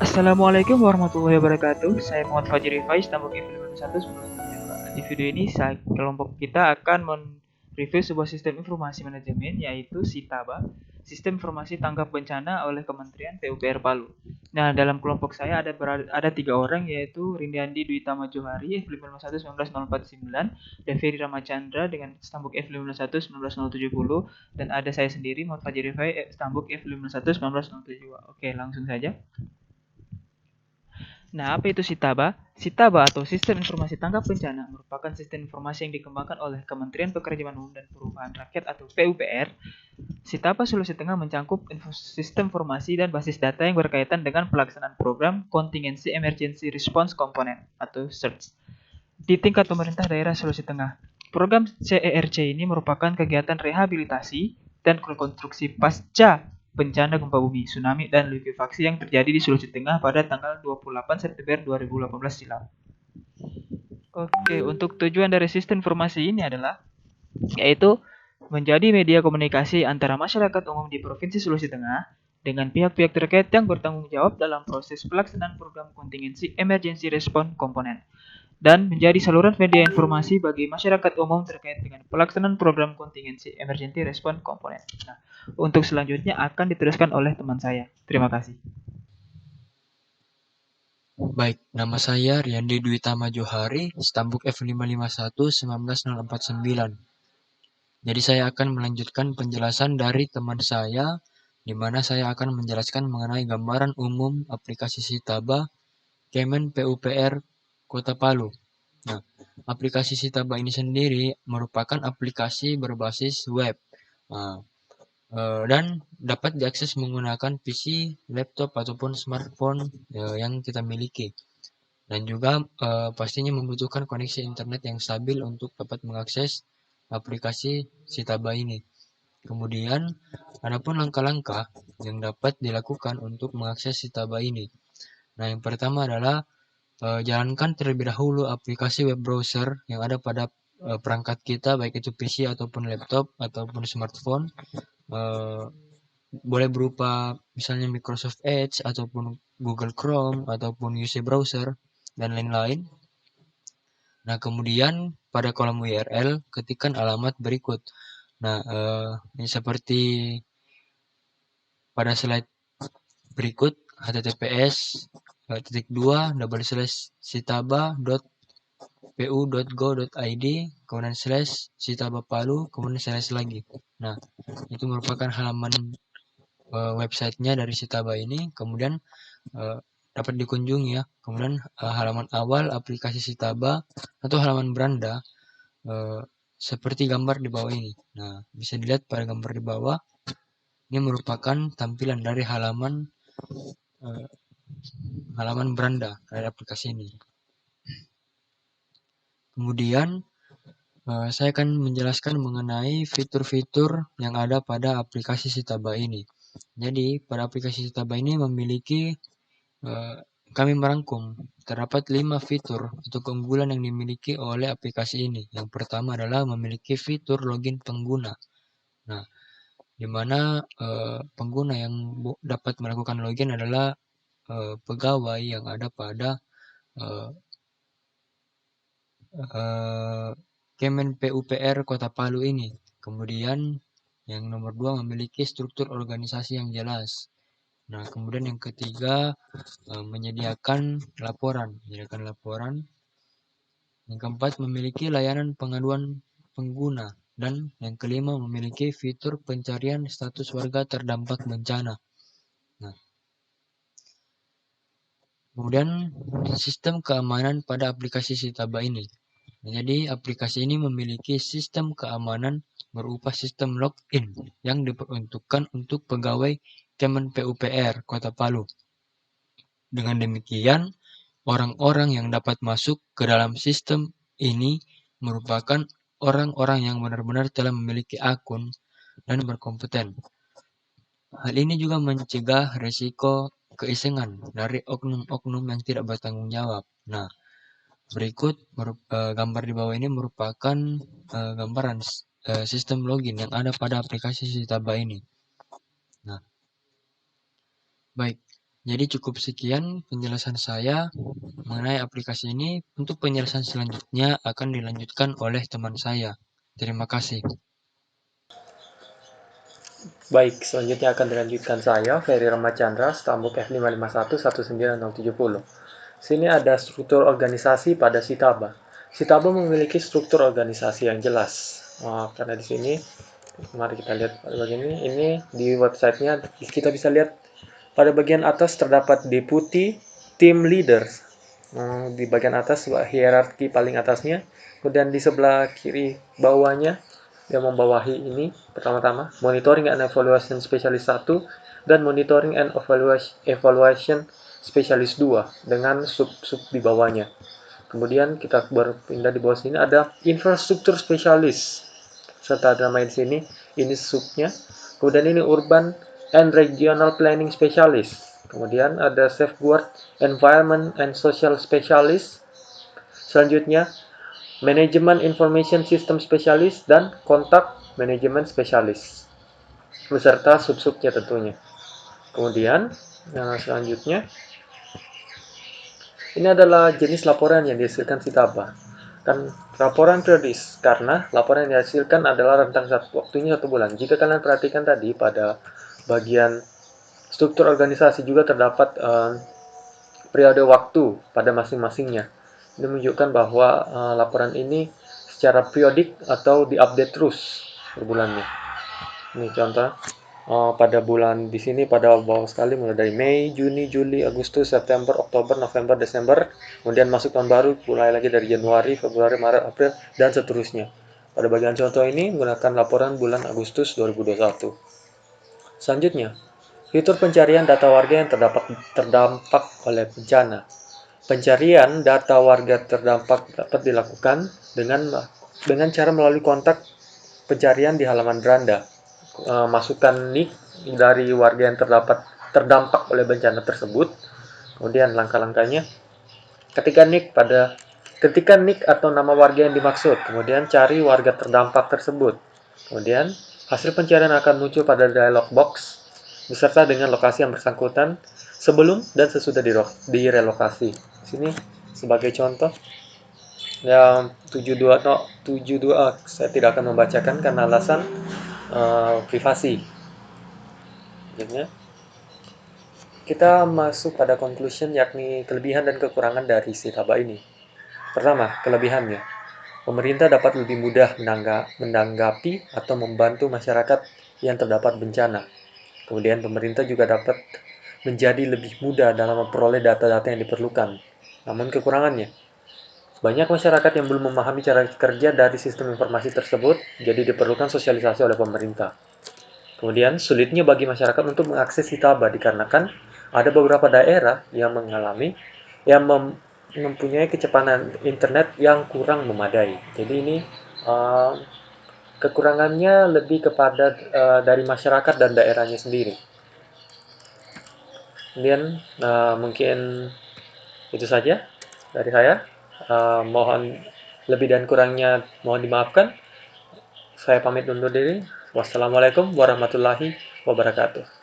Assalamualaikum warahmatullahi wabarakatuh. Saya Muhammad Fajri Faiz, tambah F51 Di video ini kelompok kita akan mereview sebuah sistem informasi manajemen yaitu SITABA, Sistem Informasi Tanggap Bencana oleh Kementerian PUPR Palu. Nah, dalam kelompok saya ada 3 orang yaitu Rindiandi Dwi Tama Johari F551 19049 dan Ferry Ramachandra dengan stambuk F551 19070 dan ada saya sendiri Muhammad Fajri Faiz stambuk F551 19072. Oke, langsung saja. Nah, apa itu SITABA? SITABA atau Sistem Informasi Tanggap Bencana merupakan sistem informasi yang dikembangkan oleh Kementerian Pekerjaan Umum dan Perumahan Rakyat atau PUPR. SITABA Sulawesi Tengah mencangkup sistem informasi dan basis data yang berkaitan dengan pelaksanaan program Contingency Emergency Response Component atau CERT di tingkat pemerintah daerah Sulawesi Tengah. Program CERC ini merupakan kegiatan rehabilitasi dan rekonstruksi pasca bencana gempa bumi, tsunami, dan likuifaksi yang terjadi di Sulawesi Tengah pada tanggal 28 September 2018 silam. Oke, untuk tujuan dari sistem informasi ini adalah yaitu menjadi media komunikasi antara masyarakat umum di Provinsi Sulawesi Tengah dengan pihak-pihak terkait yang bertanggung jawab dalam proses pelaksanaan program Contingency Emergency Response Component dan menjadi saluran media informasi bagi masyarakat umum terkait dengan pelaksanaan program Contingency Emergency Response Component. Nah, untuk selanjutnya akan diteruskan oleh teman saya. Terima kasih. Baik, nama saya Riyandi Dwi Tama Johari, stambuk F551 19049. Jadi saya akan melanjutkan penjelasan dari teman saya, di mana saya akan menjelaskan mengenai gambaran umum aplikasi SITABA Kemen PUPR Kota Palu. Nah, aplikasi SITABA ini sendiri merupakan aplikasi berbasis web. Dan dapat diakses menggunakan PC, laptop, ataupun smartphone yang kita miliki. Dan juga pastinya membutuhkan koneksi internet yang stabil untuk dapat mengakses aplikasi SITABA ini. Kemudian, adapun langkah-langkah yang dapat dilakukan untuk mengakses SITABA ini. Nah, yang pertama adalah jalankan terlebih dahulu aplikasi web browser yang ada pada perangkat kita, baik itu PC ataupun laptop ataupun smartphone. Boleh berupa misalnya Microsoft Edge ataupun Google Chrome ataupun UC Browser dan lain-lain. Nah, kemudian pada kolom URL ketikkan alamat berikut. Nah, ini seperti pada slide berikut, https://sitaba.pu.go.id kemudian /sitaba palu kemudian / lagi. Nah, itu merupakan halaman websitenya dari SITABA ini. Kemudian dapat dikunjungi ya. Kemudian halaman awal aplikasi SITABA atau halaman beranda seperti gambar di bawah ini. Nah, bisa dilihat pada gambar di bawah. Ini merupakan tampilan dari halaman beranda dari aplikasi ini. Kemudian saya akan menjelaskan mengenai fitur-fitur yang ada pada aplikasi SITABA ini. Jadi pada aplikasi SITABA ini memiliki kami merangkum terdapat 5 fitur atau keunggulan yang dimiliki oleh aplikasi ini. Yang pertama adalah memiliki fitur login pengguna. Nah, di mana pengguna yang dapat melakukan login adalah pegawai yang ada pada Kemen PUPR Kota Palu ini. Kemudian yang nomor 2 memiliki struktur organisasi yang jelas. Nah, kemudian yang ketiga menyediakan laporan. Yang keempat memiliki layanan pengaduan pengguna. Dan yang kelima memiliki fitur pencarian status warga terdampak bencana. Nah, kemudian sistem keamanan pada aplikasi SITABA ini. Jadi aplikasi ini memiliki sistem keamanan berupa sistem login yang diperuntukkan untuk pegawai Kemen PUPR Kota Palu. Dengan demikian, orang-orang yang dapat masuk ke dalam sistem ini merupakan orang-orang yang benar-benar telah memiliki akun dan berkompeten. Hal ini juga mencegah risiko keisengan dari oknum-oknum yang tidak bertanggung jawab. Nah, berikut gambar di bawah ini merupakan gambaran sistem login yang ada pada aplikasi SITABA ini. Nah, baik. Jadi cukup sekian penjelasan saya mengenai aplikasi ini. Untuk penjelasan selanjutnya akan dilanjutkan oleh teman saya. Terima kasih. Baik, selanjutnya akan dilanjutkan saya, Ferry Ramachandra, Stambuk F551-19070. Sini ada struktur organisasi pada Sitaba. Sitaba memiliki struktur organisasi yang jelas. Karena di sini, mari kita lihat pada bagian ini. Ini di websitenya kita bisa lihat pada bagian atas terdapat deputy team leader. Di bagian atas hierarki paling atasnya. Kemudian di sebelah kiri bawahnya yang membawahi ini pertama-tama monitoring and evaluation specialist 1 dan monitoring and evaluation specialist 2 dengan sub-sub di bawahnya. Kemudian kita berpindah di bawah sini ada infrastruktur spesialis serta nama di sini ini subnya. Kemudian ini urban and regional planning specialist. Kemudian ada safeguard environment and social specialist. Selanjutnya Manajemen Information System Specialist dan Kontak Manajemen Specialist beserta sub-subnya tentunya. Kemudian selanjutnya ini adalah jenis laporan yang dihasilkan Sitaba dan laporan periodis karena laporan yang dihasilkan adalah rentang waktunya 1 bulan. Jika kalian perhatikan tadi pada bagian struktur organisasi juga terdapat periode waktu pada masing-masingnya. Ini menunjukkan bahwa laporan ini secara periodik atau diupdate terus per bulannya. Ini contoh pada bulan di sini pada bawah sekali mulai dari Mei, Juni, Juli, Agustus, September, Oktober, November, Desember, kemudian masuk tahun baru mulai lagi dari Januari, Februari, Maret, April dan seterusnya. Pada bagian contoh ini menggunakan laporan bulan Agustus 2021. Selanjutnya, fitur pencarian data warga yang terdampak oleh bencana. Pencarian data warga terdampak dapat dilakukan dengan cara melalui kontak pencarian di halaman beranda. Masukkan NIK dari warga yang terdampak oleh bencana tersebut. Kemudian langkah-langkahnya, ketika NIK atau nama warga yang dimaksud, kemudian cari warga terdampak tersebut. Kemudian hasil pencarian akan muncul pada dialog box beserta dengan lokasi yang bersangkutan sebelum dan sesudah direlokasi. Sini sebagai contoh yang 72 saya tidak akan membacakan karena alasan privasi. Jadi, kita masuk pada conclusion yakni kelebihan dan kekurangan dari Sitaba ini. Pertama, kelebihannya. Pemerintah dapat lebih mudah menanggapi atau membantu masyarakat yang terdapat bencana. Kemudian pemerintah juga dapat menjadi lebih mudah dalam memperoleh data-data yang diperlukan. Namun kekurangannya, banyak masyarakat yang belum memahami cara kerja dari sistem informasi tersebut, jadi diperlukan sosialisasi oleh pemerintah. Kemudian, sulitnya bagi masyarakat untuk mengakses Sitaba dikarenakan ada beberapa daerah yang mempunyai kecepatan internet yang kurang memadai. Jadi ini kekurangannya lebih kepada dari masyarakat dan daerahnya sendiri. Kemudian mungkin itu saja dari saya. Mohon lebih dan kurangnya mohon dimaafkan. Saya pamit undur diri. Wassalamualaikum warahmatullahi wabarakatuh.